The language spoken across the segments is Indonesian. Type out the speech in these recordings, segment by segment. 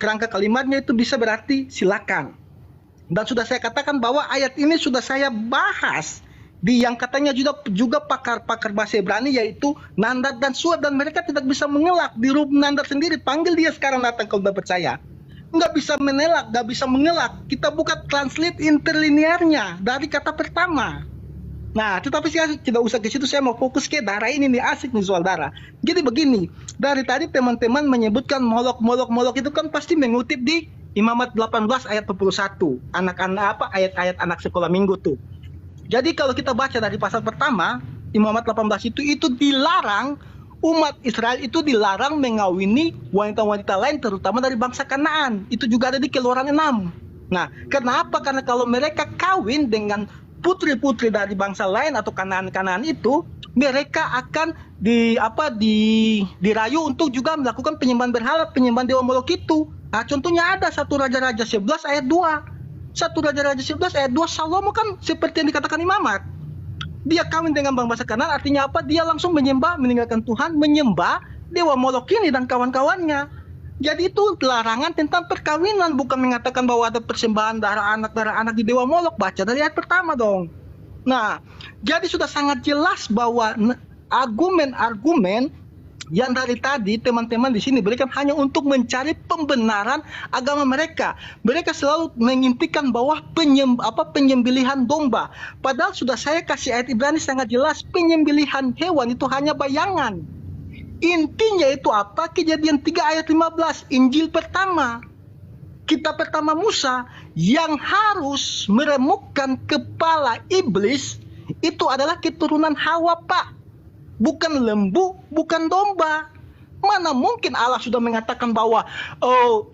kerangka kalimatnya itu bisa berarti silakan. Dan sudah saya katakan bahwa ayat ini sudah saya bahas di yang katanya juga pakar-pakar bahasa Ibrani, yaitu Nandar dan Suad, dan mereka tidak bisa mengelak. Di room Nandar sendiri, panggil dia sekarang datang kalau tidak percaya. Nggak bisa menelak, nggak bisa mengelak. Kita buka translate interlinearnya dari kata pertama. Nah, tetapi saya tidak usah ke situ, saya mau fokus ke darah ini nih, asik nih soal darah. Jadi begini, dari tadi teman-teman menyebutkan molok itu kan pasti mengutip di Imamat 18 ayat 21. Anak-anak apa ayat-ayat anak sekolah minggu tuh. Jadi kalau kita baca dari pasal pertama, Imamat 18 itu dilarang, umat Israel itu dilarang mengawini wanita-wanita lain, terutama dari bangsa Kanaan. Itu juga ada di Keluaran 6. Nah, kenapa? Karena kalau mereka kawin dengan putri-putri dari bangsa lain atau Kanaan itu, mereka akan dirayu untuk juga melakukan penyembahan berhala, penyembahan dewa Molok itu. Nah, contohnya ada 1 Raja-Raja 11 ayat 2. 1 Raja-Raja 11 ayat 2, Salomo kan seperti yang dikatakan Imamat. Dia kawin dengan bangsa Kanaan, artinya apa? Dia langsung meninggalkan Tuhan, menyembah dewa Molok ini dan kawan-kawannya. Jadi itu larangan tentang perkawinan, bukan mengatakan bahwa ada persembahan darah anak di dewa Molok. Baca dari ayat pertama dong. Nah, jadi sudah sangat jelas bahwa argumen-argumen yang dari tadi teman-teman di sini berikan hanya untuk mencari pembenaran agama mereka. Mereka selalu mengimpikan bahwa penyembelihan domba. Padahal sudah saya kasih ayat Ibrani sangat jelas, penyembelihan hewan itu hanya bayangan. Intinya itu apa? Kejadian 3 ayat 15, Injil pertama. Kitab pertama Musa yang harus meremukkan kepala iblis itu adalah keturunan Hawa, Pak. Bukan lembu, bukan domba. Mana mungkin Allah sudah mengatakan bahwa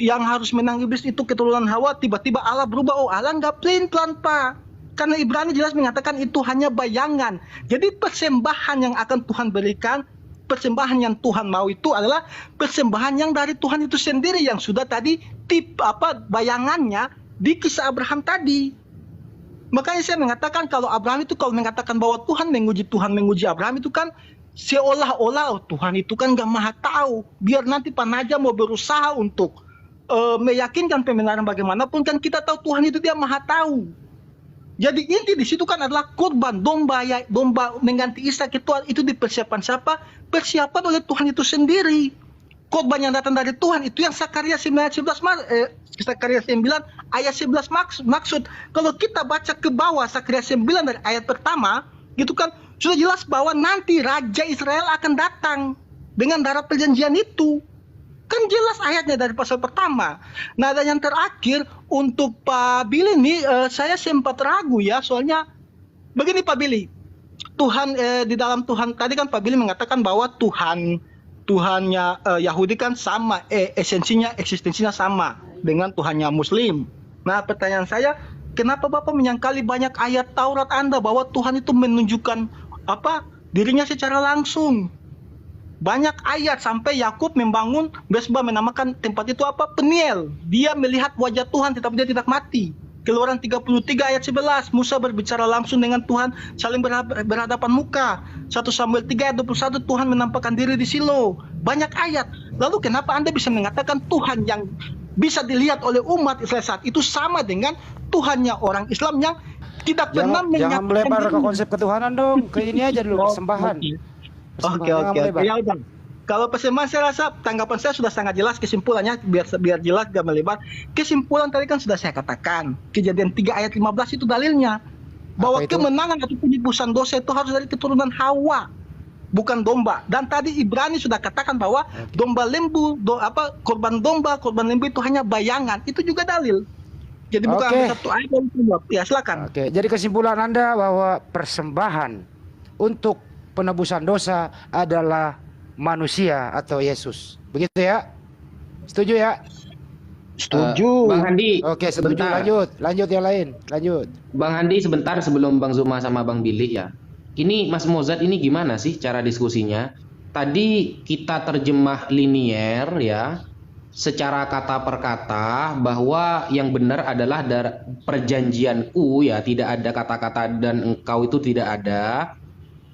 yang harus menang iblis itu keturunan Hawa, tiba-tiba Allah berubah. Allah nggak plan, Pak. Karena Ibrani jelas mengatakan itu hanya bayangan. Jadi persembahan yang akan Tuhan berikan, persembahan yang Tuhan mau itu adalah persembahan yang dari Tuhan itu sendiri, yang sudah tadi bayangannya di kisah Abraham tadi. Makanya saya mengatakan kalau Abraham itu kalau mengatakan bahwa Tuhan menguji Abraham itu kan seolah-olah Tuhan itu kan gak maha tahu. Biar nanti Panaja mau berusaha untuk meyakinkan pembenaran bagaimanapun, kan kita tahu Tuhan itu dia maha tahu. Jadi inti di situ kan adalah korban domba mengganti Ishak itu dipersiapkan siapa? Persiapan oleh Tuhan itu sendiri. Korban yang datang dari Tuhan itu yang Sakaria 9 ayat 11 maksud. Kalau kita baca ke bawah Sakaria 9 dari ayat pertama, gitu kan sudah jelas bahwa nanti Raja Israel akan datang dengan darah perjanjian itu. Kan jelas ayatnya dari pasal pertama. Nah, dan yang terakhir untuk Pak Billy ini saya sempat ragu ya, soalnya begini Pak Billy. Tuhan di dalam Tuhan tadi kan Pak Billy mengatakan bahwa Tuhannya Yahudi kan sama, eksistensinya sama dengan Tuhannya Muslim. Nah, pertanyaan saya, kenapa Bapak menyangkali banyak ayat Taurat Anda bahwa Tuhan itu menunjukkan dirinya secara langsung? Banyak ayat sampai Yakub membangun mesbah, menamakan tempat itu Peniel. Dia melihat wajah Tuhan tetapi dia tidak mati. Keluaran 33 ayat 11, Musa berbicara langsung dengan Tuhan, saling berhadapan muka. 1 Samuel 3 ayat 21, Tuhan menampakkan diri di Silo. Banyak ayat. Lalu kenapa Anda bisa mengatakan Tuhan yang bisa dilihat oleh umat Israel saat itu sama dengan Tuhannya orang Islam yang tidak pernah menyatakan? Jangan melebar ke konsep ketuhanan dong. Ke ini aja dulu, persembahan. Oke. Ya udah. Kalau persembahan saya rasa tanggapan saya sudah sangat jelas, kesimpulannya biar jelas gak melebar. Kesimpulan tadi kan sudah saya katakan. Kejadian 3 ayat 15 itu dalilnya. Bahwa kemenangan atau penebusan dosa itu harus dari keturunan Hawa, bukan domba. Dan tadi Ibrani sudah katakan bahwa domba lembu, korban domba, korban lembu itu hanya bayangan. Itu juga dalil. Jadi bukan satu ayat yang kedua. Ya, silakan. Oke, jadi kesimpulan Anda bahwa persembahan untuk penebusan dosa adalah manusia atau Yesus. Begitu ya? Setuju ya? Setuju. Bang Handi. Oke, setuju. Sebentar. Lanjut yang lain. Lanjut. Bang Handi sebentar sebelum Bang Zuma sama Bang Billy ya. Ini Mas Mozart ini gimana sih cara diskusinya? Tadi kita terjemah linier ya, secara kata per kata, bahwa yang benar adalah perjanjian ya, tidak ada kata-kata dan engkau itu tidak ada.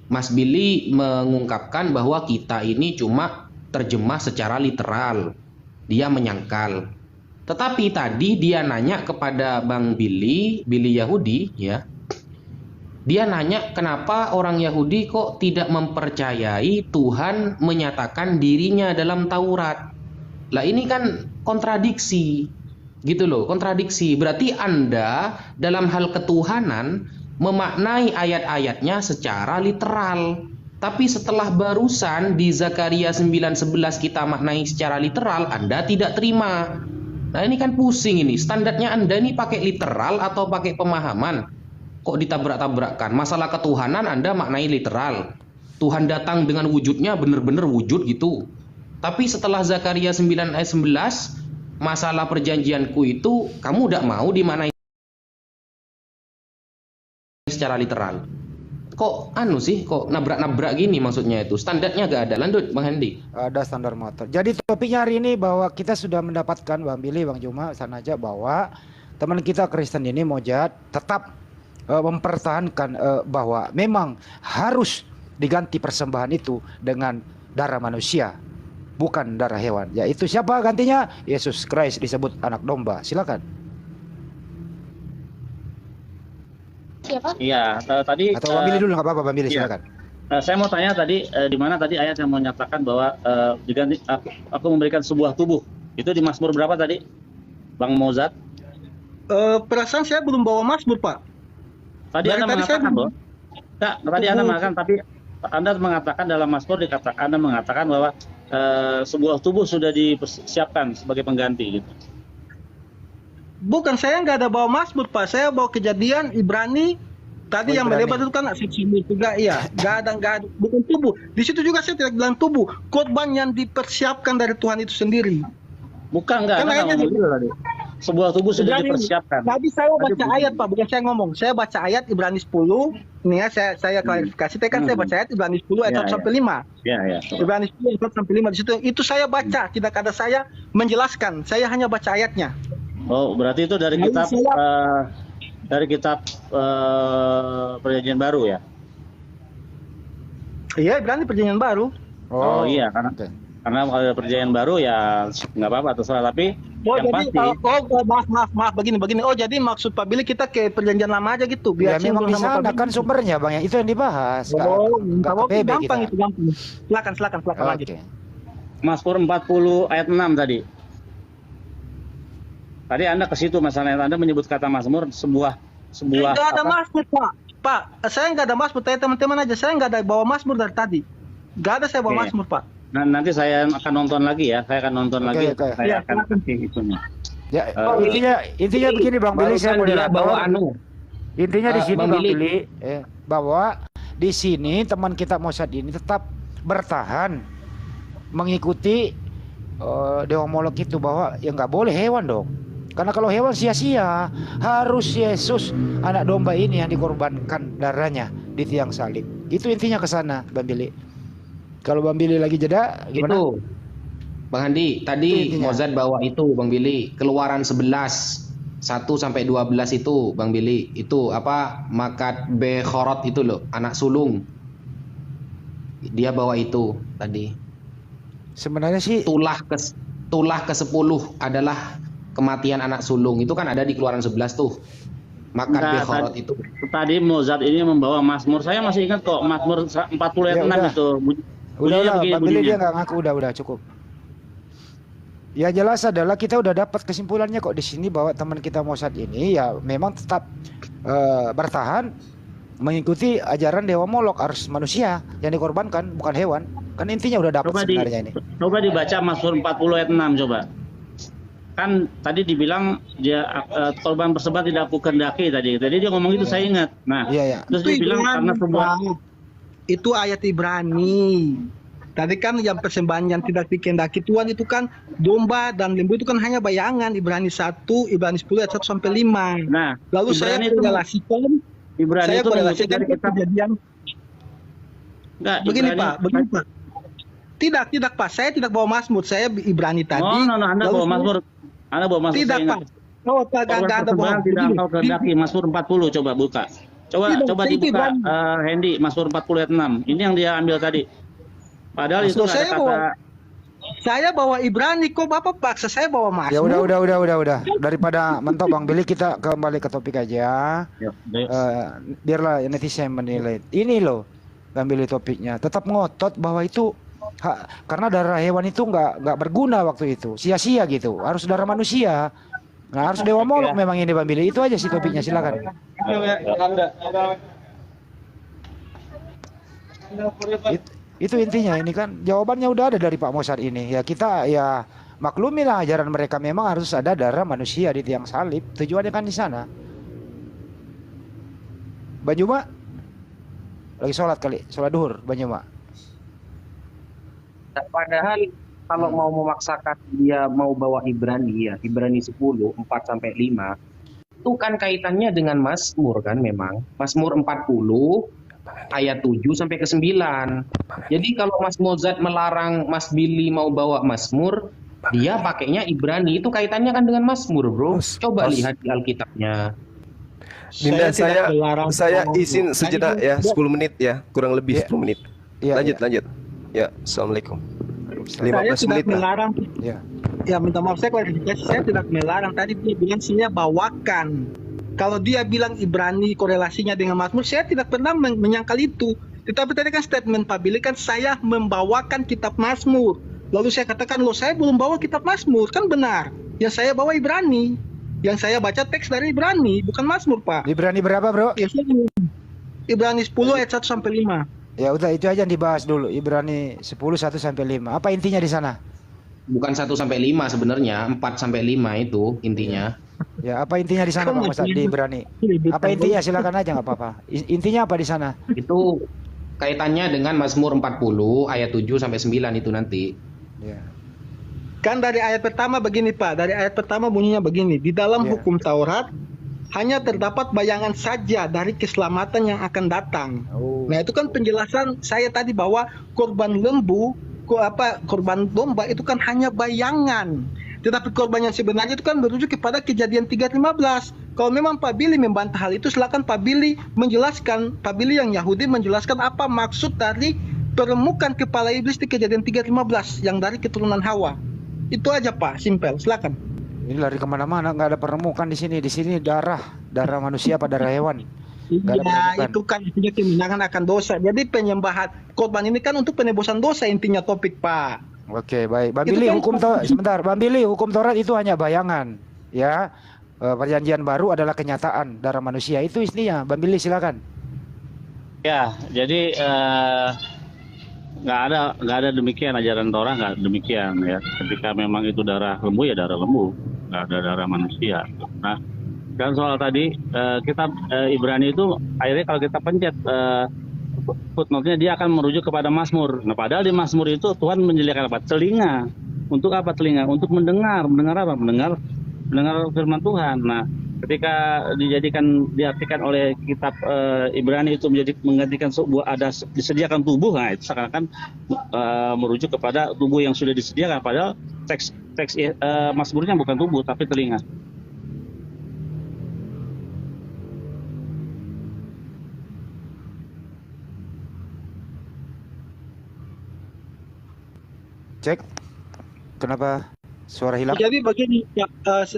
Mas Billy mengungkapkan bahwa kita ini cuma terjemah secara literal. Dia menyangkal. Tetapi tadi dia nanya kepada Bang Billy Yahudi ya. Dia nanya kenapa orang Yahudi kok tidak mempercayai Tuhan menyatakan dirinya dalam Taurat. Lah ini kan kontradiksi. Gitu loh, kontradiksi. Berarti Anda dalam hal ketuhanan memaknai ayat-ayatnya secara literal. Tapi setelah barusan di Zakaria 9:11 kita maknai secara literal, Anda tidak terima. Nah ini kan pusing ini. Standarnya Anda ini pakai literal atau pakai pemahaman? Kok ditabrak-tabrakkan? Masalah ketuhanan Anda maknai literal. Tuhan datang dengan wujudnya benar-benar wujud gitu. Tapi setelah Zakaria 9 ayat 11, masalah perjanjianku itu kamu tidak mau dimaknai secara literal. Kok anu sih? Kok nabrak-nabrak gini maksudnya itu? Standarnya gak ada. Lanjut Bang Hendi. Ada standar motor. Jadi topiknya hari ini bahwa kita sudah mendapatkan Bang Billy, Bang Juma, sana aja bahwa teman kita Kristen ini Mojad tetap mempertahankan bahwa memang harus diganti persembahan itu dengan darah manusia, bukan darah hewan. Yaitu siapa gantinya? Yesus Kristus disebut anak domba. Silakan. Siapa? Iya, tadi Atau Bang Billy dulu, nggak apa-apa, Bang Billy, iya. silakan. Saya mau tanya tadi di mana tadi ayat yang menyatakan bahwa diganti aku memberikan sebuah tubuh. Itu di Mazmur berapa tadi? Bang Mozart? Perasaan saya belum bawa Mazmur, Pak. Tadi Dari Anda tadi saya mengatakan belum. loh. Enggak, tadi Anda mengatakan, tapi Anda mengatakan dalam Mazmur Anda mengatakan bahwa sebuah tubuh sudah dipersiapkan sebagai pengganti gitu. Bukan, saya nggak ada bawa Mazmur, Pak. Saya bawa Kejadian, Ibrani. Tadi yang Ibrani. melebar itu kan seksi juga, iya. Nggak ada, bukan tubuh. Di situ juga saya tidak bilang tubuh. Korban yang dipersiapkan dari Tuhan itu sendiri. Bukan, enggak, Kan Anda nggak ayatnya ngomong gitu tadi. Sebuah tubuh sudah Ibrani. dipersiapkan. Tadi saya baca Tadi- ayat, Pak, bukan saya ngomong. Saya baca ayat Ibrani 10. Nih ya, saya klarifikasi. Tadi kan saya baca ayat Ibrani 10 ayat Ya, 1 sampai 5. Ya, ya. Ibrani 10 ayat 1 sampai 5 di situ. Itu saya baca, tidak ada saya menjelaskan. Saya hanya baca ayatnya. Oh, berarti itu dari Lalu kitab saya- Perjanjian Baru ya? Iya, Ibrani Perjanjian Baru. Oh, iya, oke. karena kalau Perjanjian Baru ya nggak apa-apa terserah, tapi Oh, yang jadi pasti maaf begini. Oh, jadi maksud Pak Billy kita ke Perjanjian Lama aja gitu. Ya Biar memang singgung di sama sana Pak Billy. kan sumbernya Bang, ya itu yang dibahas. Oh, Nggak oke, ke PB gampang kita. itu, gampang. Silakan lanjut. Oke. Mazmur 40 ayat 6 tadi. Tadi Anda ke situ masalahnya, Anda menyebut kata Mazmur sebuah Nggak ada apa? Mazmur, Pak. Pak, saya nggak ada Mazmur. Tanya teman-teman aja. Saya nggak ada bawa Mazmur dari tadi. Nggak ada saya bawa Oke. Mazmur, Pak. Nah, nanti saya akan nonton lagi ya. Saya akan nonton Oke, lagi. oke. Saya Ya, akan silakan. kasih itunya. Ya, intinya begini Bang Billy, saya Barusan dia moderator. bawa anu. Intinya di sini Bang Bang Billy. Billy, bahwa di sini teman kita Mossad ini tetap bertahan mengikuti Dewa Molok itu, bahwa ya nggak boleh hewan dong. Karena kalau hewan sia-sia, harus Yesus anak domba ini yang dikorbankan darahnya di tiang salib. Itu intinya ke sana Bang Billy. Kalau Bang Billy lagi jeda gimana? Itu Bang Handi, Itu tadi intinya. Mozart bawa itu Bang Billy, Keluaran 11 1 sampai 12 itu Bang Billy. Itu apa? Makat Bechorot itu loh, anak sulung. Dia bawa itu tadi. Sebenarnya sih Tulah ke-10 adalah kematian anak sulung. Itu kan ada di Keluaran 11 tuh. Makat Enggak, Bechorot itu. Tadi Mozart ini membawa Mazmur. Saya masih ingat kok Mazmur 40 ayat Ya 6 udah. itu. udah Bunyinya begini Bang Billy bunyinya. dia nggak ngaku, udah cukup. Ya jelas adalah kita udah dapat kesimpulannya kok di sini bahwa teman kita Mossad ini ya memang tetap bertahan mengikuti ajaran Dewa Molok, harus manusia yang dikorbankan bukan hewan. Kan intinya udah dapat sebenarnya ini. Coba dibaca Mazmur 40 ayat 6 coba. Kan tadi dibilang dia korban persembahan tidak aku kehendaki tadi. Tadi dia ngomong itu saya ingat. Nah, Iya ya. terus dia bilang karena sebuah Itu ayat Ibrani. Tadi kan yang persembahan yang tidak dikehendaki Tuhan itu kan domba dan lembu itu kan hanya bayangan. Ibrani 1, Ibrani 10 ayat 1 sampai 5. Nah, Lalu saya Ibrani itu korelasikan, Ibrani itu mengutip dari kitab kejadian. enggak Begini Ibrani- Pak, Tidak Pak, saya tidak bawa Mazmur, saya Ibrani tadi. Oh, no, Anda Lalu bawa saya- Mazmur. Anda bawa Mazmur. Tidak saya ingat. Pak. Oh, Korban tidak ada bawa. persembahan tidak engkau kehendaki. Mazmur 40 coba buka. Tidak, Coba itu dibuka Ibrani. Hendy, Mazmur 40 ayat 6. Ini yang dia ambil tadi. Padahal itu Maksud nggak ada saya kata Saya bawa Ibrani, kok Bapak paksa saya bawa Mazmur? Ya udah. Daripada mentok Bang Billy, kita kembali ke topik aja. Ya, Biarlah netizen menilai. Ini loh Bang Billy topiknya. Tetap ngotot bahwa itu karena darah hewan itu nggak berguna waktu itu, sia-sia gitu. Harus darah manusia. Nah, harus Dewa Molok memang ini Bang Billy. Itu aja sih topiknya, silakan. Itu intinya, ini kan jawabannya udah ada dari Pak Mosad ini. Ya kita ya maklumilah ajaran mereka, memang harus ada darah manusia di tiang salib. Tujuannya kan di sana. Banjuma lagi sholat kali, sholat duhur Banjuma. Padahal kalau mau memaksakan dia mau bawa Ibrani 10 4 sampai 5 itu kan kaitannya dengan Mazmur kan, memang Mazmur 40 ayat 7 sampai ke 9. Jadi kalau Mas Mozart melarang Mas Billy mau bawa Mazmur, dia pakainya Ibrani, itu kaitannya kan dengan Mazmur, bro. Coba lihat di Alkitabnya. Dinda, saya izin sejenak ya, 10 menit ya, kurang lebih 10 menit. Lanjut. Ya, assalamualaikum. 15 Saya tidak menit lah. melarang. Ya. Minta maaf, saya klarifikasi. Saya tidak melarang. Tadi dia bilang saya bawakan. Kalau dia bilang Ibrani korelasinya dengan Mazmur, saya tidak pernah menyangkal itu. Tetapi tadi kan statement Pak Billy kan saya membawakan kitab Mazmur. Lalu saya katakan, loh saya belum bawa kitab Mazmur, kan benar. Yang saya bawa Ibrani. Yang saya baca teks dari Ibrani, bukan Mazmur, Pak. Ibrani berapa, bro? Ya, Ibrani 10 ayat 1 sampai 5. Ya udah, itu aja yang dibahas dulu. Ibrani 10 1 sampai 5. Apa intinya di sana? Bukan 1 sampai 5 sebenarnya, 4 sampai 5 itu intinya. Ya, apa intinya di sana Pak Mosad di Ibrani? Apa intinya? Silakan aja, nggak apa-apa. Intinya apa di sana? Itu kaitannya dengan Mazmur 40 ayat 7 sampai 9 itu nanti. Ya. Kan dari ayat pertama begini, Pak. Dari ayat pertama bunyinya begini. Di dalam hukum Taurat hanya terdapat bayangan saja dari keselamatan yang akan datang. Nah, itu kan penjelasan saya tadi bahwa korban lembu, korban domba itu kan hanya bayangan. Tetapi korban yang sebenarnya itu kan merujuk kepada Kejadian 3:15. Kalau memang Pak Billy membantah hal itu, silakan Pak Billy menjelaskan, Pak Billy yang Yahudi menjelaskan apa maksud dari peremukan kepala iblis di Kejadian 3:15 yang dari keturunan Hawa. Itu aja Pak, simpel. Silakan. Ini lari kemana-mana, nggak ada peremukan di sini. Di sini darah manusia apa darah hewan? Iya, itu kan intinya kemenangan akan dosa. Jadi penyembahan korban ini kan untuk penebusan dosa intinya topik, Pak. Oke, baik. Bang Billy, sebentar. Bang Billy, hukum Taurat itu hanya bayangan, ya. Perjanjian baru adalah kenyataan darah manusia. Itu istinya. Bang Billy, silakan. Ya, jadi nggak ada demikian ajaran Torah, nggak demikian ya. Ketika memang itu darah lembu ya darah lembu, nggak ada darah manusia. Nah, dan soal tadi kitab Ibrani itu akhirnya kalau kita pencet footnote-nya dia akan merujuk kepada Mazmur. Nah, padahal di Mazmur itu Tuhan menyediakan apa? Telinga. Untuk apa telinga? Untuk mendengar apa? Mendengar firman Tuhan. Nah, ketika diartikan oleh kitab Ibrani itu menggantikan sebuah ada disediakan tubuh, nah itu seakan-akan merujuk kepada tubuh yang sudah disediakan, padahal teks Mazmurnya bukan tubuh tapi telinga. Cek. Kenapa suara hilang? Jadi begini, ya,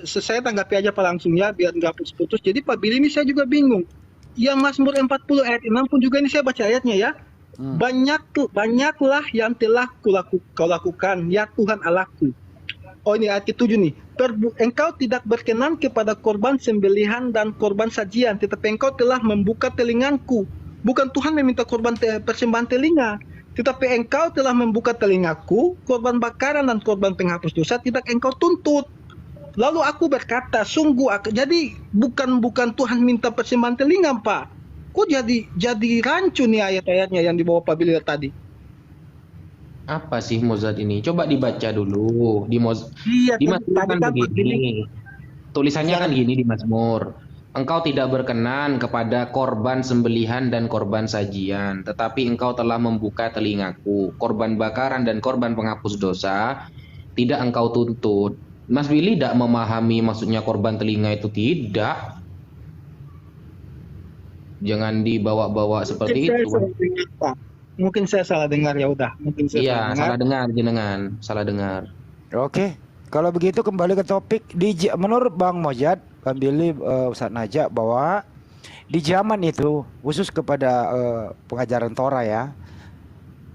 saya tanggapi aja Pak langsung ya, biar nggak putus-putus. Jadi Pak Billy ini saya juga bingung. Yang Mazmur 40 ayat 6 pun juga ini saya baca ayatnya ya. Banyaklah yang telah kau lakukan, ya Tuhan Allahku. Oh, ini ayat ke-7 nih. Engkau tidak berkenan kepada korban sembelihan dan korban sajian, tetapi engkau telah membuka telingaku. Bukan Tuhan meminta korban persembahan telinga, tetapi engkau telah membuka telingaku, korban bakaran dan korban penghapus dosa tidak engkau tuntut. Lalu aku berkata, sungguh jadi bukan Tuhan minta persembahan telinga, Pak. Kok jadi rancu nih ayat-ayatnya yang dibawa Pak Billy tadi. Apa sih Mozart ini? Coba dibaca dulu. Di Mazmur kan begini. Tulisannya kan gini di Mazmur. Engkau tidak berkenan kepada korban sembelihan dan korban sajian, tetapi engkau telah membuka telingaku. Korban bakaran dan korban penghapus dosa tidak engkau tuntut. Mas Billy tidak memahami maksudnya korban telinga itu, tidak. Jangan dibawa-bawa seperti itu. Mungkin saya salah dengar, ya udah. Mungkin saya Iya, salah dengar jenengan, salah dengar. Oke, kalau begitu kembali ke topik. Menurut Bang Mojad, Bang Billy, Ustaz Najak, bahwa di zaman itu khusus kepada pengajaran Torah ya,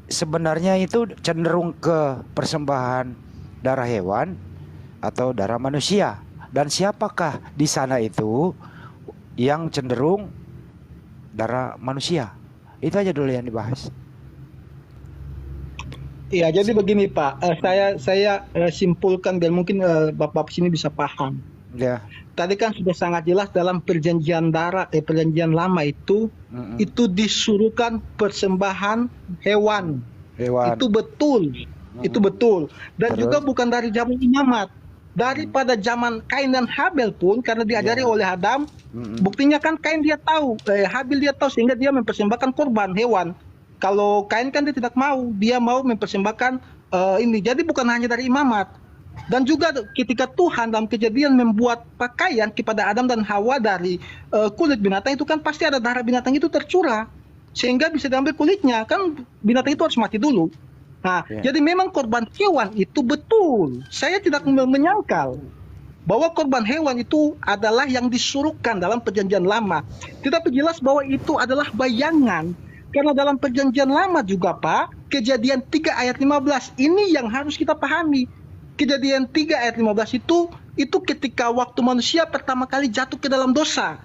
sebenarnya itu cenderung ke persembahan darah hewan atau darah manusia. Dan siapakah di sana itu yang cenderung darah manusia? Itu aja dulu yang dibahas. Iya, jadi begini Pak, saya simpulkan biar mungkin Bapak sini bisa paham. Ya. Tadi kan sudah sangat jelas dalam perjanjian perjanjian lama itu disuruhkan persembahan hewan. Itu betul. Itu betul. Dan juga bukan dari zaman imamat. Daripada zaman Kain dan Habel pun, karena diajari oleh Adam, buktinya kan Kain dia tahu, Habil dia tahu, sehingga dia mempersembahkan korban hewan. Kalau Kain kan dia tidak mau, dia mau mempersembahkan ini. Jadi bukan hanya dari imamat. Dan juga ketika Tuhan dalam Kejadian membuat pakaian kepada Adam dan Hawa dari kulit binatang, itu kan pasti ada darah binatang itu tercurah, sehingga bisa diambil kulitnya. Kan binatang itu harus mati dulu. Nah, jadi memang korban hewan itu betul. Saya tidak menyangkal bahwa korban hewan itu adalah yang disuruhkan dalam perjanjian lama. Tetapi jelas bahwa itu adalah bayangan. Karena dalam perjanjian lama juga Pak, Kejadian 3 ayat 15 ini yang harus kita pahami. Kejadian 3 ayat 15 itu ketika waktu manusia pertama kali jatuh ke dalam dosa.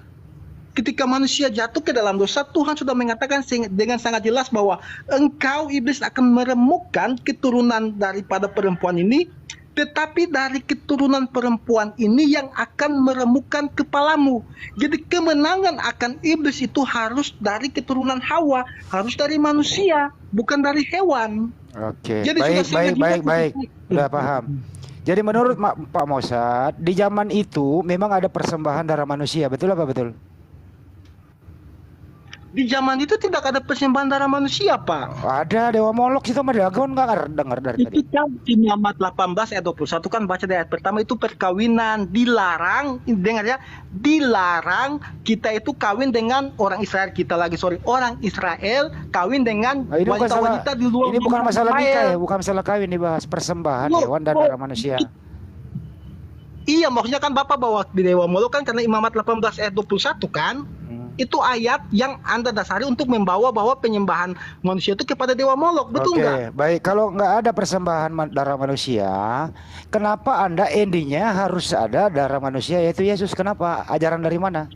Ketika manusia jatuh ke dalam dosa, Tuhan sudah mengatakan dengan sangat jelas bahwa engkau iblis akan meremukkan keturunan daripada perempuan ini, tetapi dari keturunan perempuan ini yang akan meremukkan kepalamu. Jadi kemenangan akan iblis itu harus dari keturunan Hawa, harus dari manusia, bukan dari hewan. Oke, jadi baik. Udah paham. Jadi menurut Pak Mosad, di zaman itu memang ada persembahan darah manusia, betul apa betul? Di zaman itu tidak ada persembahan darah manusia, Pak. Ada Dewa Molok itu mah Dagon, nggak dengar dari tadi. Itu kan di Muhammad 18 ayat 21 kan baca di ayat pertama itu perkawinan dilarang, dengar ya, dilarang kita itu kawin dengan orang Israel orang Israel kawin dengan wanita-wanita di luar. Ini bukan masalah nikah ya, bukan masalah kawin, dibahas persembahan hewan dan darah manusia. Iya, maksudnya kan Bapak bawa di Dewa Molok kan karena Imamat 18 ayat 21 kan. Itu ayat yang Anda dasari untuk membawa bahwa penyembahan manusia itu kepada Dewa Molok, betul nggak? Oke, baik. Kalau nggak ada persembahan darah manusia, kenapa Anda endingnya harus ada darah manusia yaitu Yesus? Kenapa? Ajaran dari mana?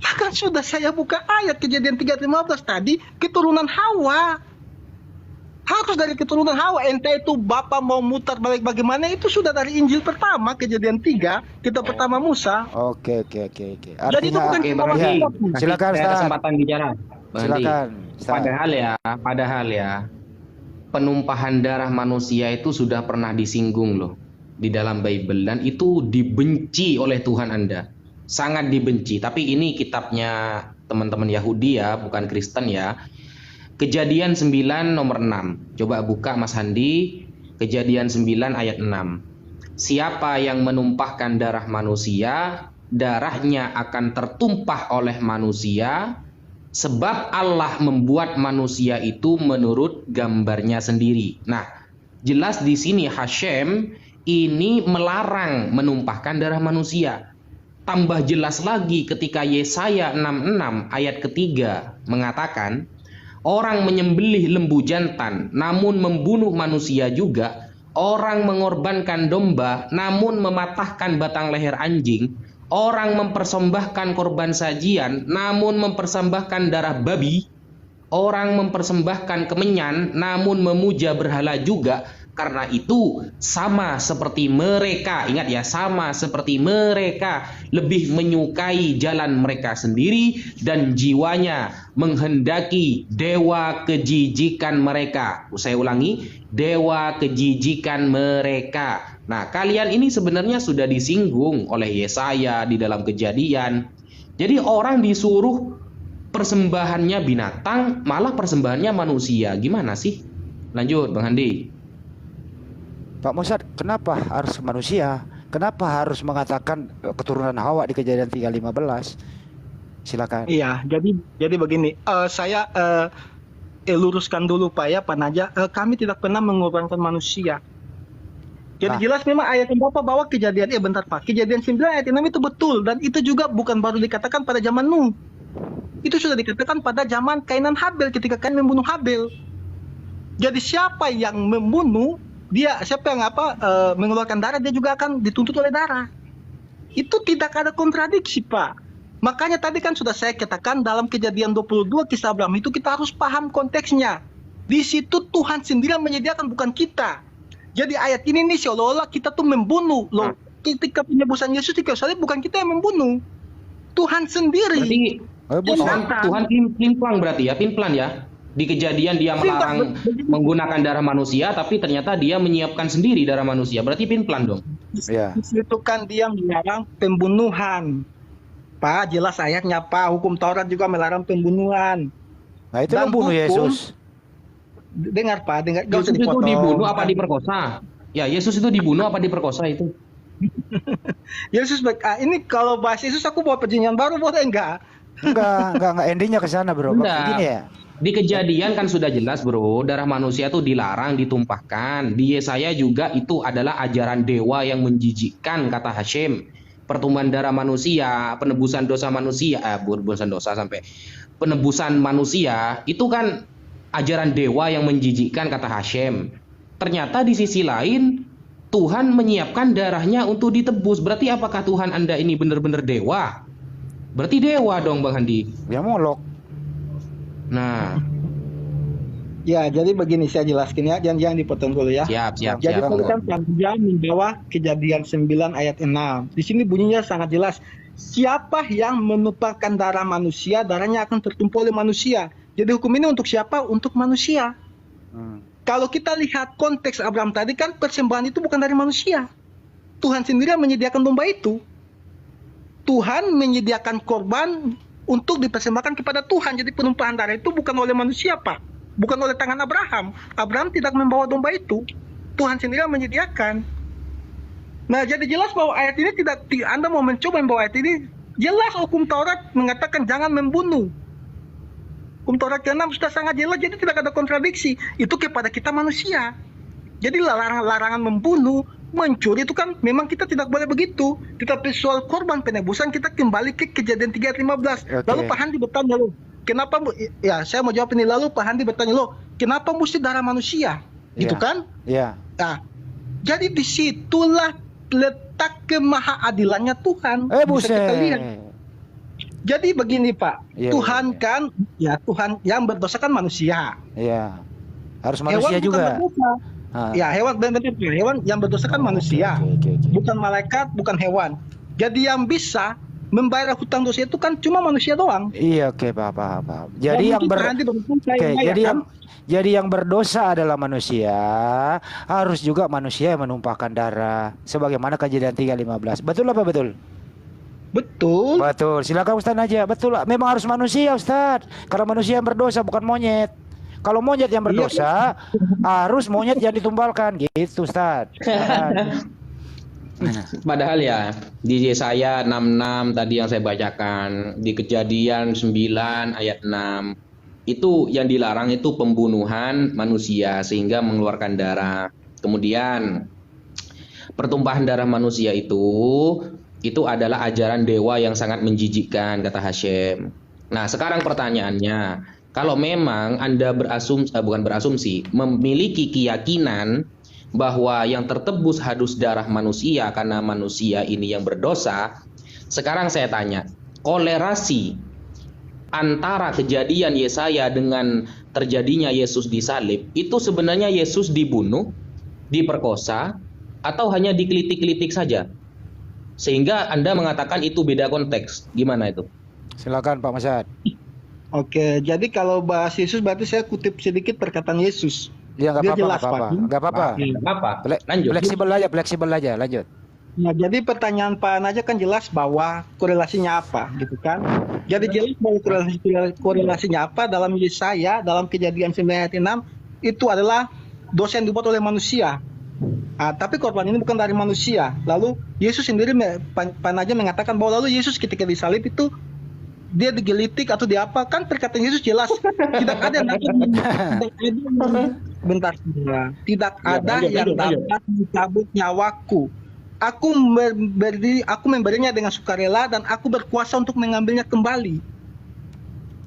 Kan sudah saya buka ayat Kejadian 3:15 tadi, keturunan Hawa. Harus dari keturunan Hawa. Entah itu Bapak mau mutar balik bagaimana, itu sudah dari Injil pertama, Kejadian 3, kitab pertama Musa. Oke. Jadi itu bukan silakan kesempatan bicara. Silakan. Padahal ya, penumpahan darah manusia itu sudah pernah disinggung loh di dalam Bible, dan itu dibenci oleh Tuhan Anda. Sangat dibenci. Tapi ini kitabnya teman-teman Yahudi ya, bukan Kristen ya. Kejadian 9 nomor 6. Coba buka Mas Handi. Kejadian 9 ayat 6. Siapa yang menumpahkan darah manusia, darahnya akan tertumpah oleh manusia, sebab Allah membuat manusia itu menurut gambarnya sendiri. Nah, jelas di sini Hashem ini melarang menumpahkan darah manusia. Tambah jelas lagi ketika Yesaya 66 ayat ketiga mengatakan, orang menyembelih lembu jantan namun membunuh manusia juga, orang mengorbankan domba namun mematahkan batang leher anjing, orang mempersembahkan korban sajian namun mempersembahkan darah babi, orang mempersembahkan kemenyan namun memuja berhala juga. Karena itu sama seperti mereka, ingat ya, sama seperti mereka lebih menyukai jalan mereka sendiri dan jiwanya menghendaki dewa kejijikan mereka. Saya ulangi, dewa kejijikan mereka. Nah, kalian ini sebenarnya sudah disinggung oleh Yesaya di dalam Kejadian. Jadi orang disuruh persembahannya binatang, malah persembahannya manusia. Gimana sih? Lanjut Bang Handi. Pak Mosad, kenapa harus manusia? Kenapa harus mengatakan keturunan Hawa di Kejadian 3:15? Silakan. Iya, jadi begini, saya luruskan dulu Pak ya, Pak Naja. Kami tidak pernah mengorbankan manusia. Jadi Nah. jelas memang ayat yang Bapak bawa kejadian, bentar Pak. Kejadian 9 ayat 6 itu betul. Dan itu juga bukan baru dikatakan pada zaman Nuh. Itu sudah dikatakan pada zaman Kain dan Habel ketika Kain membunuh Habel. Jadi siapa yang membunuh, siapa yang mengeluarkan darah, dia juga akan dituntut oleh darah. Itu tidak ada kontradiksi Pak. Makanya tadi kan sudah saya katakan dalam Kejadian 22 kisah Abraham itu kita harus paham konteksnya. Di situ Tuhan sendiri yang menyediakan, bukan kita. Jadi ayat ini nih seolah-olah kita tuh membunuh. Loh, ketika penebusan Yesus di kayu salib bukan kita yang membunuh. Tuhan sendiri. Berarti Tuhan pinplang berarti ya, pinplan ya. Di Kejadian dia melarang menggunakan darah manusia, tapi ternyata dia menyiapkan sendiri darah manusia. Berarti pinplan dong. Iya. Di situ kan dia melarang pembunuhan. Pak, jelas ayatnya Pak, hukum Taurat juga melarang pembunuhan. Nah itu Dan membunuh hukum- Yesus. Dengar Pak, gak usah Yesus itu dipotong. dibunuh apa diperkosa? Ya, Yesus itu dibunuh apa diperkosa itu? Yesus, ini kalau bahas Yesus aku bawa perjanjian baru boleh enggak? Enggak endingnya ke sana, Bro. Enggak. Gini ya. Di Kejadian kan sudah jelas bro, darah manusia itu dilarang ditumpahkan. Di Yesaya juga itu adalah ajaran dewa yang menjijikkan, kata Hashim. Pertumbuhan darah manusia, penebusan dosa manusia, penebusan manusia itu kan ajaran dewa yang menjijikkan, kata Hashim. Ternyata di sisi lain Tuhan menyiapkan darahnya untuk ditebus. Berarti apakah Tuhan Anda ini benar-benar dewa? Berarti dewa dong Bang Handi. Ya molok. Nah, Ya, jadi begini saya jelaskan ya, jangan dipotong dulu ya. siap. Jadi tadi kan Panja membawa Kejadian 9 ayat 6. Di sini bunyinya sangat jelas. Siapa yang menumpahkan darah manusia, darahnya akan tertumpah oleh manusia. Jadi hukum ini untuk siapa? Untuk manusia. Kalau kita lihat konteks Abraham tadi kan persembahan itu bukan dari manusia. Tuhan sendiri yang menyediakan domba itu. Tuhan menyediakan korban untuk dipersembahkan kepada Tuhan. Jadi penumpahan darah itu bukan oleh manusia, Pak. Bukan oleh tangan Abraham. Abraham tidak membawa domba itu. Tuhan sendiri yang menyediakan. Nah, jadi jelas bahwa ayat ini tidak, Anda mau mencoba membawa ayat ini, jelas hukum Taurat mengatakan jangan membunuh. Hukum Taurat ke-6 sudah sangat jelas, jadi tidak ada kontradiksi. Itu kepada kita manusia. Jadi larangan membunuh, mencuri itu kan memang kita tidak boleh begitu. Tetapi soal korban penebusan kita kembali ke Kejadian 3 ayat 15. Oke. Lalu Pak Handi bertanya loh, kenapa ya saya mau jawab ini, lalu Pak Handi bertanya loh, kenapa mesti darah manusia? Gitu Iya. kan? Iya. Nah, jadi disitulah letak kemahaadilannya Tuhan. Bisa kita lihat. Buset. Jadi begini Pak, Iya, Tuhan iya. kan, ya Tuhan yang berdosa kan manusia. Iya. Harus Hewan manusia bukan juga. berdosa. Ah. Ya hewan, benar-benar hewan yang berdosa kan manusia, Oke. bukan malaikat, bukan hewan. Jadi yang bisa membayar hutang dosa itu kan cuma manusia doang. Iya, oke, paham. Jadi Dan yang mungkin Pak Handi baru selesai, Oke, ya jadi kan? yang berdosa adalah manusia, harus juga manusia yang menumpahkan darah sebagaimana Kejadian 3:15. Betul apa betul? Betul. Betul. Silakan Ustaz aja. Betul. Memang harus manusia, Ustaz. Karena manusia yang berdosa bukan monyet. Kalau monyet yang berdosa, harus monyet yang ditumbalkan gitu, Ustaz. Padahal ya di Yesaya 66 tadi yang saya bacakan, di Kejadian 9 ayat 6 itu yang dilarang itu pembunuhan manusia sehingga mengeluarkan darah. Kemudian pertumpahan darah manusia itu adalah ajaran dewa yang sangat menjijikkan, kata Hashim. Nah, sekarang pertanyaannya, kalau memang Anda memiliki keyakinan bahwa yang tertebus harus darah manusia karena manusia ini yang berdosa, sekarang saya tanya, kolerasi antara kejadian Yesaya dengan terjadinya Yesus disalib, itu sebenarnya Yesus dibunuh, diperkosa, atau hanya dikelitik-kelitik saja? Sehingga Anda mengatakan itu beda konteks. Gimana itu? Silakan Pak Masad. Oke, jadi kalau bahas Yesus berarti saya kutip sedikit perkataan Yesus. Ya nggak Dia apa-apa, jelas, nggak apa-apa. Pak. Nggak apa-apa. Apa? Lanjut. Fleksibel aja, lanjut. Nah, jadi pertanyaan Pak Naja kan jelas bahwa korelasinya apa, gitu kan? Jadi jelas bahwa korelasinya apa dalam Yesaya, dalam Kejadian 9 ayat 6, itu adalah dosa yang dibuat oleh manusia. Tapi korban ini bukan dari manusia. Lalu Yesus sendiri, Pak Naja mengatakan bahwa lalu Yesus ketika disalib itu dia digelitik atau di apa, kan perkataan Yesus jelas tidak ada yang dapat bentar, tidak ada yang dapat mencabut nyawaku. Aku memberinya dengan sukarela dan aku berkuasa untuk mengambilnya kembali.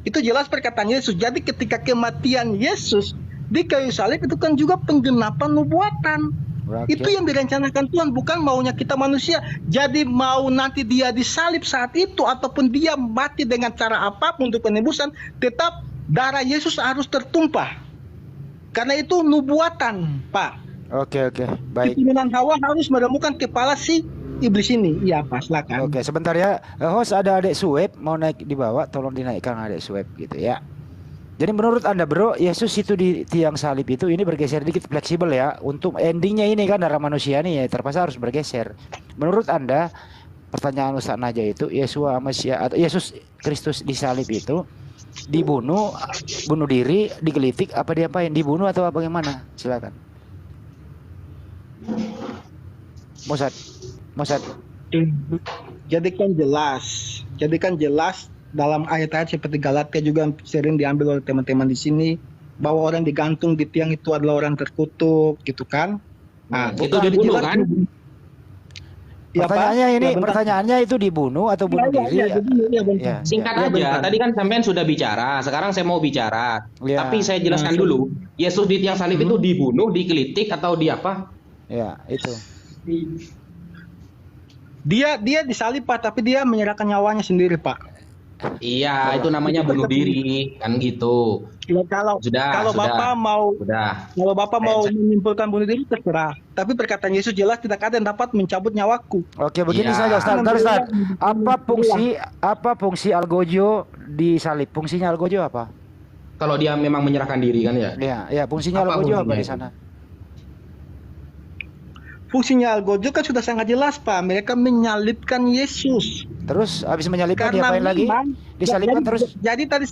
Itu jelas perkataan Yesus. Jadi ketika kematian Yesus di kayu salib itu kan juga penggenapan nubuatan. Itu yang direncanakan Tuhan, bukan maunya kita manusia. Jadi mau nanti dia disalib saat itu ataupun dia mati dengan cara apapun untuk penebusan, tetap darah Yesus harus tertumpah. Karena itu nubuatan, Pak. Oke, baik. Keturunan Hawa harus menemukan kepala si iblis ini. Iya, Pak, silakan. Oke, sebentar ya. Host, ada adik Suweb mau naik di bawah, tolong dinaikkan adik Suweb gitu ya. Jadi menurut Anda, Bro, Yesus itu di tiang salib itu ini bergeser dikit, fleksibel ya. Untuk endingnya ini kan darah manusia nih ya, terpaksa harus bergeser. Menurut Anda, pertanyaan Ustaz Naja itu, Yesua Mesia atau Yesus Kristus di salib itu dibunuh, bunuh diri, digelitik, apa diapain? Dibunuh atau bagaimana? Silakan. Mosad. Jadikan jelas dalam ayat-ayat seperti Galatia juga sering diambil oleh teman-teman di sini bahwa orang digantung di tiang itu adalah orang terkutuk, gitu kan? Nah, itu dibunuh kan? Pertanyaannya itu dibunuh atau bunuh diri? Singkat aja. Tadi kan sampean sudah bicara. Sekarang saya mau bicara. Tapi saya jelaskan dulu. Yesus di tiang salib itu dibunuh, digelitik atau di apa? Ya, itu. Dia disalib, Pak, tapi dia menyerahkan nyawanya sendiri, Pak. Iya, itu namanya bunuh diri, kan gitu. Ya, kalau Bapak mau menyimpulkan bunuh diri terserah. Tapi perkataan Yesus jelas tidak ada yang dapat mencabut nyawaku. Oke, begini saja, Ustaz. Apa fungsi algojo di salib? Fungsinya algojo apa? Kalau dia memang menyerahkan diri kan ya? Iya, fungsinya algojo apa di sana? Fungsinya algojo kan sudah sangat jelas, Pak. Mereka menyalibkan Yesus. Terus habis menyalibkan diapain lagi? Disalibkan terus. Jadi tadi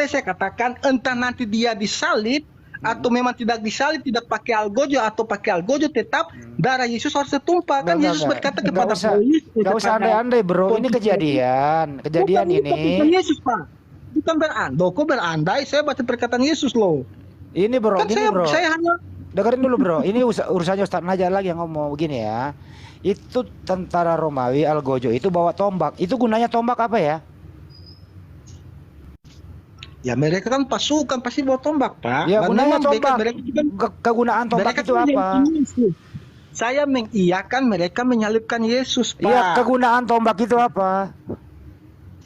saya katakan entah nanti dia disalib atau memang tidak disalib, tidak pakai algojo atau pakai algojo, tetap darah Yesus harus tertumpah. Kan Yesus berkata kepada Paulus, enggak usah andai-andai, Bro. Ini kejadian ini. Bukan Yesus, Pak. Bukan berandai. Saya baca perkataan Yesus loh. Ini, Bro, kan Bro. Saya hanya dengerin dulu, Bro. Ini urusannya Ustaz Najar lagi yang ngomong begini ya. Itu tentara Romawi algojo itu bawa tombak. Itu gunanya tombak apa ya? Ya mereka kan pasukan pasti bawa tombak, Pak. Ya, gunanya tombak. Kegunaan tombak itu apa? Saya mengiyakan mereka menyalibkan Yesus, Pak. Iya, kegunaan tombak itu apa?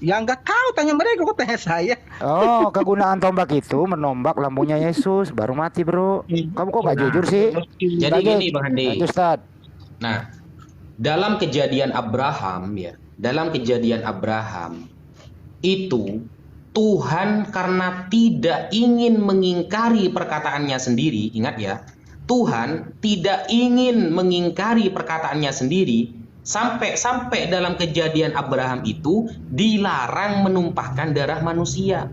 Ya nggak tahu, tanya mereka, kok tanya saya. Oh, kegunaan tombak itu menombak lambungnya Yesus baru mati, Bro. Kamu kok nggak jujur sih? Jadi gini, Bang Andi. Ustaz. Nah, dalam kejadian Abraham itu Tuhan karena tidak ingin mengingkari perkataannya sendiri, ingat ya, Tuhan tidak ingin mengingkari perkataannya sendiri. Sampai dalam kejadian Abraham itu dilarang menumpahkan darah manusia,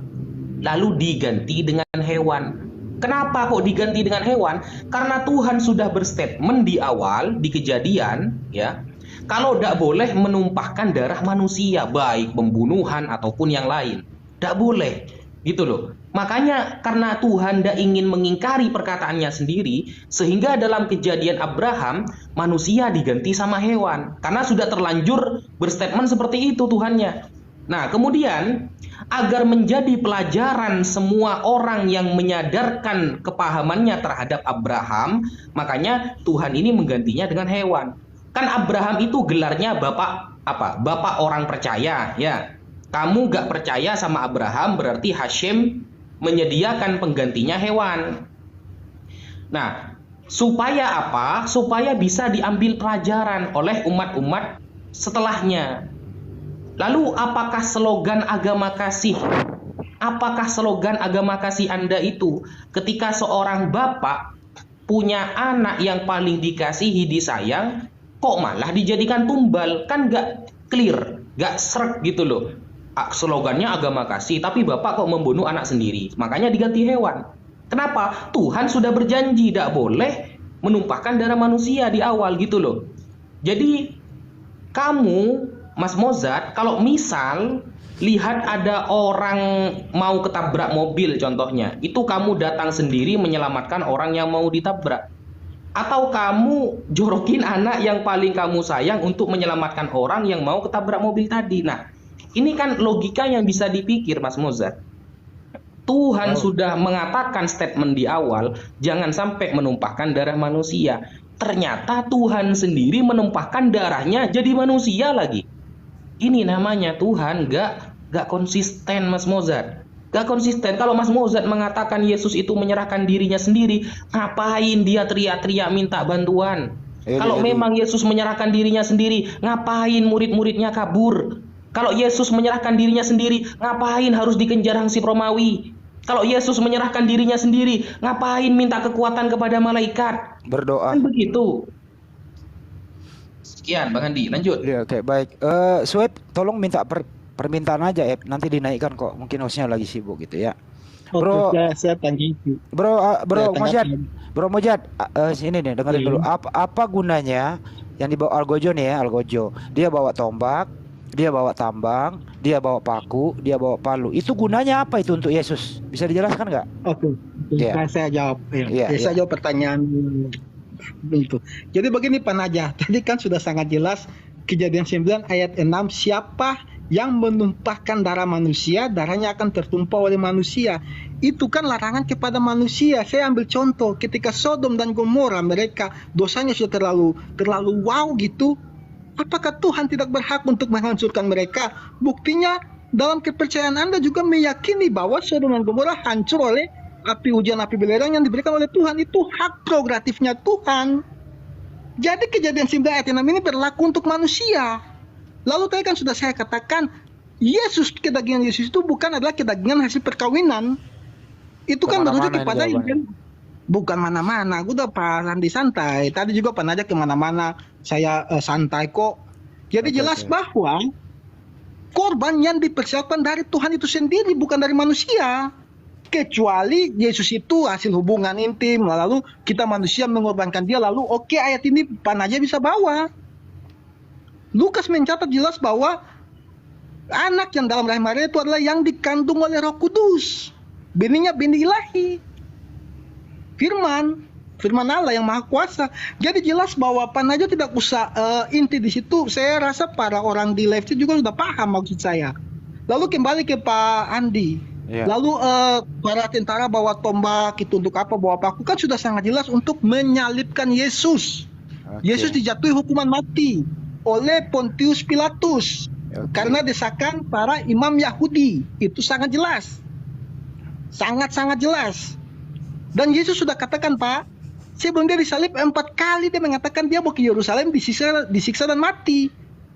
lalu diganti dengan hewan. Kenapa kok diganti dengan hewan? Karena Tuhan sudah berstatement di awal di kejadian, ya, kalau tidak boleh menumpahkan darah manusia, baik pembunuhan ataupun yang lain, tidak boleh, gitu loh. Makanya karena Tuhan tidak ingin mengingkari perkataannya sendiri, sehingga dalam kejadian Abraham manusia diganti sama hewan, karena sudah terlanjur berstatement seperti itu Tuhannya. Nah, kemudian agar menjadi pelajaran semua orang yang menyadarkan kepahamannya terhadap Abraham, makanya Tuhan ini menggantinya dengan hewan. Kan Abraham itu gelarnya bapak apa? Bapak orang percaya, ya. Kamu gak percaya sama Abraham, berarti Hashem menyediakan penggantinya hewan. Nah, supaya apa? Supaya bisa diambil pelajaran oleh umat-umat setelahnya. Lalu apakah slogan agama kasih? Apakah slogan agama kasih Anda itu ketika seorang bapak punya anak yang paling dikasihi, disayang, kok malah dijadikan tumbal? Kan gak clear, gak srek gitu loh. Slogannya agama kasih, tapi bapak kok membunuh anak sendiri, makanya diganti hewan. Kenapa? Tuhan sudah berjanji tidak boleh menumpahkan darah manusia di awal gitu loh. Jadi kamu, Mas Mozart, kalau misal Lihat ada orang mau ketabrak mobil contohnya. Itu kamu datang sendiri menyelamatkan orang yang mau ditabrak. Atau kamu jorokin anak yang paling kamu sayang untuk menyelamatkan orang yang mau ketabrak mobil tadi. Nah, ini kan logika yang bisa dipikir, Mas Mozart. Tuhan sudah mengatakan statement di awal, jangan sampai menumpahkan darah manusia. Ternyata Tuhan sendiri menumpahkan darahnya jadi manusia lagi. Ini namanya Tuhan gak konsisten, Mas Mozart. Gak konsisten. Kalau Mas Mozart mengatakan Yesus itu menyerahkan dirinya sendiri, ngapain dia teriak-teriak minta bantuan? Kalau memang Yesus menyerahkan dirinya sendiri, ngapain murid-muridnya kabur? Kalau Yesus menyerahkan dirinya sendiri, ngapain harus dikejar hansip Romawi? Kalau Yesus menyerahkan dirinya sendiri, ngapain minta kekuatan kepada malaikat? Berdoa. Kan begitu. Sekian, Bang Andi, lanjut. Ya, oke, baik. Swep, tolong minta permintaan aja, Nanti dinaikkan kok. Mungkin hostnya lagi sibuk gitu ya. Bro, saya tanggi. Bro Mojad, sini nih, dengerin dulu. Apa gunanya yang dibawa Algojo nih ya, Algojo? Dia bawa tombak, dia bawa tambang, dia bawa paku, dia bawa palu. Itu gunanya apa itu untuk Yesus? Bisa dijelaskan nggak? Oke. Saya jawab. Saya jawab pertanyaan itu. Jadi begini Pak Najah, tadi kan sudah sangat jelas Kejadian 9 ayat 6, siapa yang menumpahkan darah manusia, darahnya akan tertumpah oleh manusia. Itu kan larangan kepada manusia. Saya ambil contoh ketika Sodom dan Gomora, mereka dosanya sudah terlalu wow gitu. Apakah Tuhan tidak berhak untuk menghancurkan mereka? Buktinya dalam kepercayaan Anda juga meyakini bahwa Sodom dan Gomora hancur oleh api hujan, api belerang yang diberikan oleh Tuhan. Itu hak prerogatifnya Tuhan. Jadi Kejadian 9 ayat 6 ini berlaku untuk manusia. Lalu tadi kan sudah saya katakan, kedagingan Yesus itu bukan adalah kedagingan hasil perkawinan. Itu kan merujuk kepada bukan mana-mana. Gue udah Pak Andi santai. Tadi juga Pak Najak kemana-mana. Saya santai kok. Jadi jelas bahwa korban yang dipersiapkan dari Tuhan itu sendiri, bukan dari manusia. Kecuali Yesus itu hasil hubungan intim, lalu kita manusia mengorbankan dia, lalu oke, ayat ini Pak Najak bisa bawa. Lukas mencatat jelas bahwa anak yang dalam rahim Maria itu adalah yang dikandung oleh Roh Kudus. Bininya bini ilahi. Firman Allah yang Maha Kuasa. Jadi jelas bahwa Pak Najak tidak usah inti di situ. Saya rasa para orang di live juga sudah paham maksud saya. Lalu kembali ke Pak Andi. Lalu para tentara bawa tombak itu untuk apa, bawa paku, kan sudah sangat jelas untuk menyalibkan Yesus. Yesus dijatuhi hukuman mati oleh Pontius Pilatus karena desakan para imam Yahudi. Itu sangat jelas. Sangat-sangat jelas. Dan Yesus sudah katakan, Pak, sebelum dia disalib 4 kali dia mengatakan dia mau ke Yerusalem disiksa dan mati.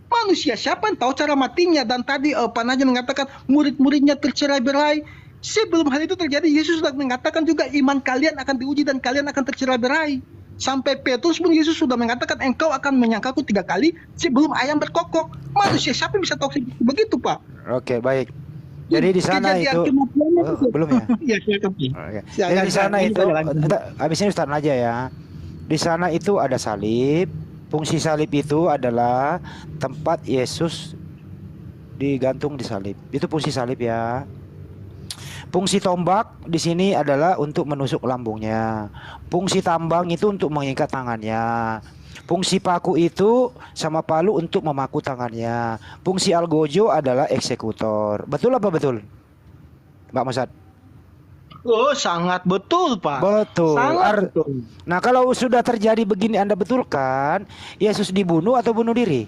Manusia siapa yang tahu cara matinya? Dan tadi Pak Najak mengatakan murid-muridnya tercerai-berai. Sebelum hal itu terjadi, Yesus sudah mengatakan juga iman kalian akan diuji dan kalian akan tercerai-berai. Sampai Petrus pun Yesus sudah mengatakan engkau akan menyangkaku 3 kali sebelum ayam berkokok. Manusia siapa yang bisa tahu begitu, Pak? Oke, baik. Jadi di sana itu belum ya? Jadi di sana itu habis ini Ustaz aja ya. Di sana itu ada salib. Fungsi salib itu adalah tempat Yesus digantung di salib. Itu fungsi salib ya. Fungsi tombak di sini adalah untuk menusuk lambungnya. Fungsi tambang itu untuk mengikat tangannya. Fungsi paku itu sama palu untuk memaku tangannya. Fungsi algojo adalah eksekutor. Betul apa betul, Mbak Mosad? Oh, sangat betul, Pak. Betul. Betul. Nah, kalau sudah terjadi begini, Anda betulkan Yesus dibunuh atau bunuh diri?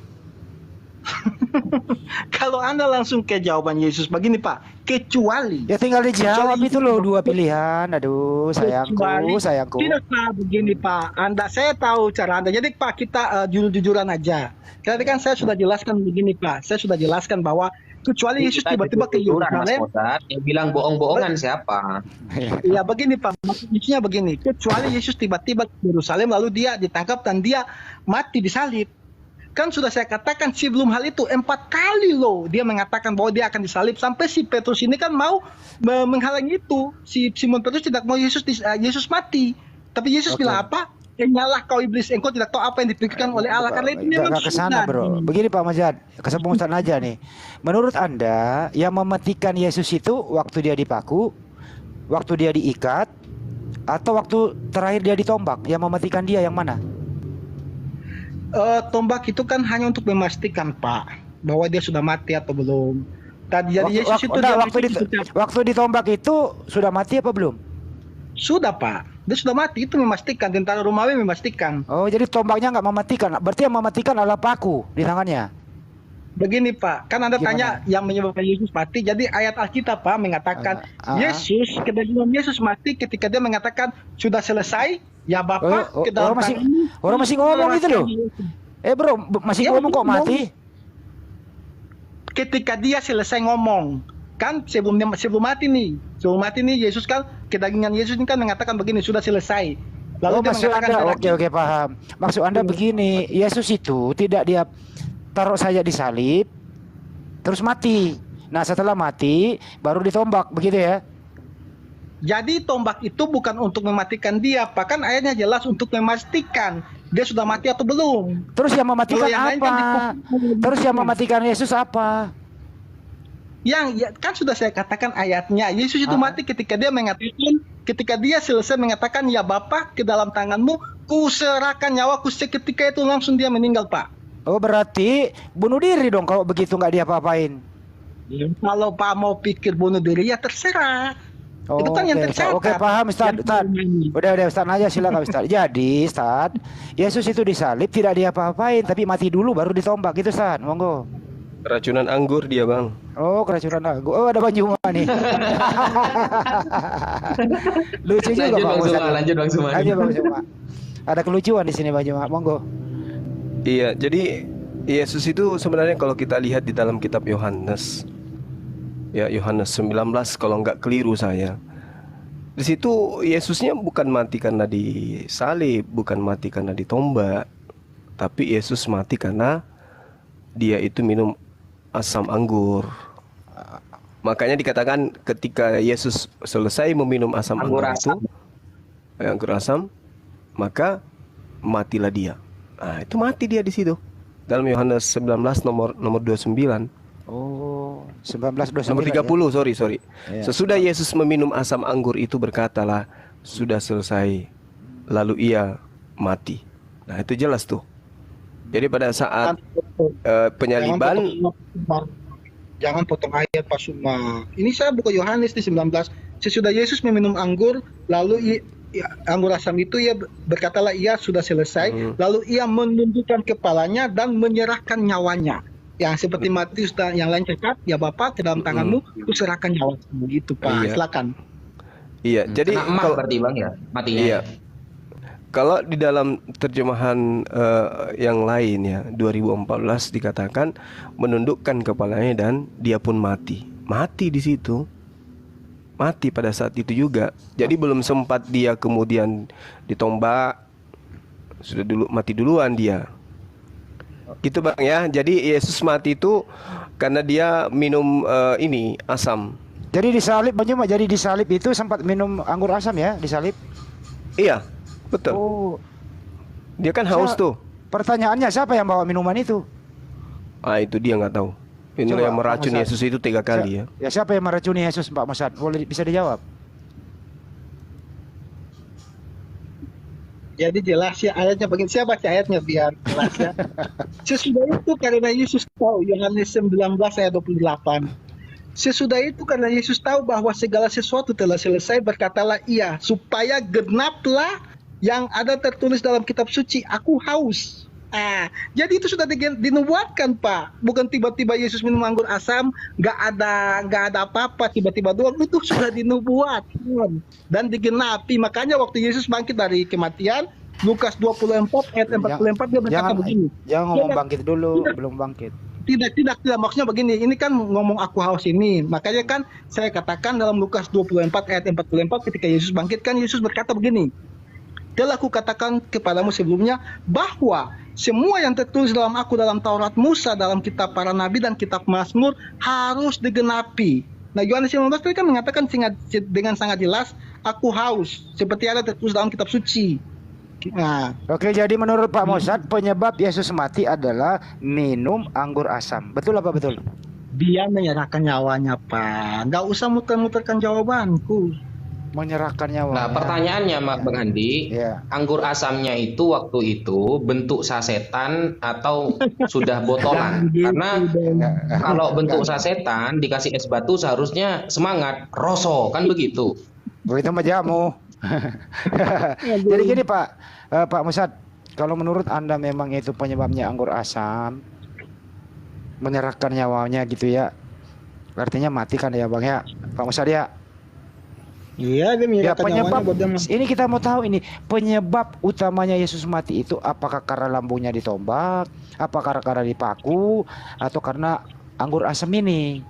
Kalau Anda langsung ke jawaban Yesus begini, Pak, kecuali. Ya tinggal dijawab itu loh, 2 pilihan. Aduh, sayangku. Tidak, Pak, begini, Pak. Saya tahu cara Anda. Jadi, Pak, kita jujur-jujuran aja. Tadi kan saya sudah jelaskan begini, Pak. Saya sudah jelaskan bahwa kecuali Yesus tiba-tiba ke Yerusalem. Yang bilang bohong-bohongan siapa? Ya begini, Pak, maksudnya begini, kecuali Yesus tiba-tiba ke Yerusalem lalu dia ditangkap dan dia mati disalib. Kan sudah saya katakan sebelum hal itu 4 kali loh dia mengatakan bahwa dia akan disalib, sampai si Petrus ini kan mau menghalangi itu. Si Simon Petrus tidak mau Yesus mati. Tapi Yesus bilang apa? Ingatlah kau iblis, engkau tidak tahu apa yang dipikirkan oleh Allah. Karena itu memang Nggak ke sana, Bro. Begini Pak Mazat, kesempatan Ustaz aja nih. Menurut Anda, yang mematikan Yesus itu waktu dia dipaku, waktu dia diikat, atau waktu terakhir dia ditombak? Yang mematikan dia yang mana? Tombak itu kan hanya untuk memastikan, Pak, bahwa dia sudah mati atau belum. Tadi jadi Yesus itu waktu ditombak itu sudah mati apa belum? Sudah, Pak. Dia sudah mati, itu memastikan. Tentara Romawi memastikan. Oh, jadi tombaknya nggak mematikan. Berarti yang mematikan adalah paku di tangannya. Begini, Pak, kan Anda tanya yang menyebabkan Yesus mati. Jadi ayat Alkitab, Pak, mengatakan Yesus, kedatangan Yesus mati ketika dia mengatakan sudah selesai. Ya Bapak, orang masih ngomong itu loh. Bro, masih ngomong kok mati? Ketika dia selesai ngomong, kan sebelum mati nih Yesus kan, kedagingan Yesus ini kan mengatakan begini, sudah selesai. Lalu dia maksud mengatakan Anda, oke paham. Maksud Anda begini, Yesus itu tidak dia taruh saja di salib terus mati. Nah, setelah mati baru ditombak, begitu ya? Jadi tombak itu bukan untuk mematikan dia, bahkan ayatnya jelas untuk memastikan dia sudah mati atau belum. Terus yang mematikan apa? Terus yang mematikan Yesus apa? Kan sudah saya katakan ayatnya, Yesus itu mati ketika dia mengatakan, ketika dia selesai mengatakan, ya Bapa, ke dalam tanganmu kuserahkan nyawaku, seketika itu langsung dia meninggal, Pak. Oh, berarti bunuh diri dong kalau begitu, nggak diapa-apain. Kalau Pak mau pikir bunuh diri ya terserah. Itu kan yang tercatat. Oke, paham Ustaz. Udah Ustaz aja, silakan Ustaz. Jadi Ustaz, Yesus itu disalib tidak diapa-apain, tapi mati dulu baru ditombak gitu Ustaz. Monggo. Keracunan anggur dia, Bang. Oh, keracunan anggur. Oh, ada Bang Juma nih. Lucu juga Bang Ustaz. Lanjut Bang Juma. Ada kelucuan di sini Bang Juma. Monggo. Iya, jadi Yesus itu sebenarnya kalau kita lihat di dalam kitab Yohanes, ya Yohanes 19 kalau nggak keliru saya, di situ Yesusnya bukan mati karena disalib, bukan mati karena ditombak, tapi Yesus mati karena dia itu minum asam anggur. Makanya dikatakan ketika Yesus selesai meminum asam anggur itu, anggur asam, maka matilah dia. Nah, itu mati dia di situ. Dalam Yohanes 19 nomor 29. Oh, 19:29. Nomor 30, ya? sorry. Ya. Sesudah Yesus meminum asam anggur itu berkatalah, sudah selesai. Lalu ia mati. Nah, itu jelas tuh. Jadi pada saat penyaliban, jangan potong ayat Pak Suma. Ini saya buka Yohanes di 19. Sesudah Yesus meminum anggur, lalu anggur asam itu ia berkatalah ia sudah selesai. Lalu ia menundukkan kepalanya dan menyerahkan nyawanya. Yang seperti Matius dan yang lain cakap, ya Bapak, ke dalam tanganmu kuserahkan nyawamu. Gitu Pak. Silakan. Iya, jadi kalau berarti Bang ya matinya. Iya. Kalau di dalam terjemahan yang lain ya 2014 dikatakan menundukkan kepalanya dan dia pun mati. Mati di situ. Mati pada saat itu juga. Jadi belum sempat dia kemudian ditombak, sudah mati duluan dia. Gitu Bang ya. Jadi Yesus mati itu karena dia minum asam. Jadi disalib Bang Juma, jadi disalib itu sempat minum anggur asam ya, disalib? Iya, betul. Oh. Dia kan haus tuh. Pertanyaannya siapa yang bawa minuman itu? Itu dia nggak tahu. Inilah yang meracuni Yesus itu 3 kali ya. Ya, siapa yang meracuni Yesus Pak Masad? Bisa dijawab? Jadi jelas ya ayatnya begini. Saya baca ayatnya biar jelas ya. Sesudah itu karena Yesus tahu, Yohanes 19 ayat 28. Sesudah itu karena Yesus tahu bahwa segala sesuatu telah selesai, berkatalah ia, supaya genaplah yang ada tertulis dalam kitab suci, aku haus. Jadi itu sudah dinubuatkan Pak. Bukan tiba-tiba Yesus minum anggur asam, nggak ada apa-apa, tiba-tiba doang. Itu sudah dinubuat dan digenapi. Makanya waktu Yesus bangkit dari kematian, Lukas 24 ayat 44 dia berkata begini. Jangan ngomong bangkit dulu, belum bangkit. Tidak, maksudnya begini, ini kan ngomong aku haus ini. Makanya kan saya katakan dalam Lukas 24 ayat 44 ketika Yesus bangkit kan Yesus berkata begini, telah kukatakan kepadamu sebelumnya bahwa semua yang tertulis dalam aku, dalam Taurat Musa, dalam kitab para nabi dan kitab Mazmur harus digenapi. Nah, Yohanes 19 itu kan mengatakan dengan sangat jelas, aku haus, seperti ada tertulis dalam kitab suci. Nah, Oke, jadi menurut Pak Mossad penyebab Yesus mati adalah minum anggur asam. Betul apa betul? dia menyerahkan nyawanya, Pak. Nggak usah muter-muterkan jawabanku. Menyerahkan nyawa. Nah, pertanyaannya Bang Andi, Ya. anggur asamnya itu waktu itu bentuk sasetan atau sudah botolan? Karena kalau bentuk sasetan dikasih es batu seharusnya semangat, roso, kan begitu. Begitu mah jamu. Jadi gini Pak, Pak Mossad, kalau menurut Anda memang itu penyebabnya anggur asam, menyerahkan nyawanya gitu ya, artinya mati kan ya Bang ya, Pak Mossad ya. Iya, dia Ya menyerahkan penyebab, nyawanya buat dia. ini kita mau tahu ini penyebab utamanya Yesus mati itu apakah karena lambungnya ditombak, apakah karena dipaku, atau karena anggur asam ini.